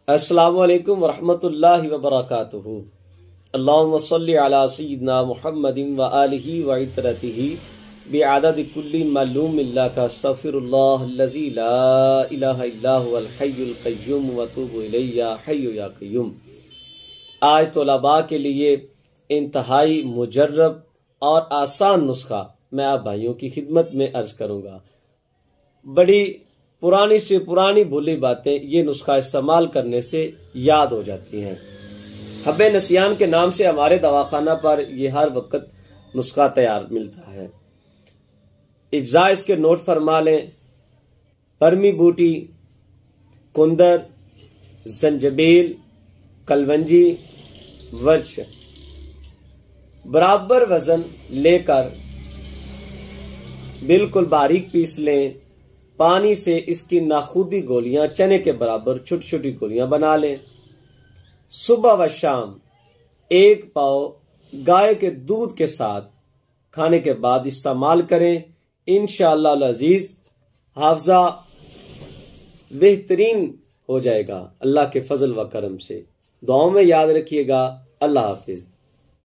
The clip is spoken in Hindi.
अस्सलामु अलैकुम वरहमतुल्लाहि वबरकातुहू। अल्लाहुम्मा सल्लि अला सय्यिदिना मुहम्मदिन व आलिहि व इतरतिहि बिअददि कुल्ली मालूमिन लका अस्तगफिरुल्लाहल्लज़ी ला इलाहा इल्ला हुवल हय्युल क़य्यूम व अतूबु इलैहि या हय्यु या क़य्यूम। आज तलबा के लिए इंतहाई मुजर्रब और आसान नुस्खा मैं आप भाइयों की खिदमत में अर्ज करूंगा। बड़ी पुरानी से पुरानी भूली बातें ये नुस्खा इस्तेमाल करने से याद हो जाती हैं। हब्बे नसियान के नाम से हमारे दवाखाना पर यह हर वक्त नुस्खा तैयार मिलता है। इज्जा इसके नोट फरमा लें। परमी बूटी, कुंदर, जंजबील, कलवंजी, वर्च बराबर वजन लेकर बिल्कुल बारीक पीस लें। पानी से इसकी नाखुदी गोलियां चने के बराबर छोटी छोटी गोलियां बना लें। सुबह व शाम एक पाव गाय के दूध के साथ खाने के बाद इस्तेमाल करें। इंशाअल्लाह अजीज हाफजा बेहतरीन हो जाएगा अल्लाह के फजल व करम से। दुआओं में याद रखिएगा। अल्लाह हाफिज।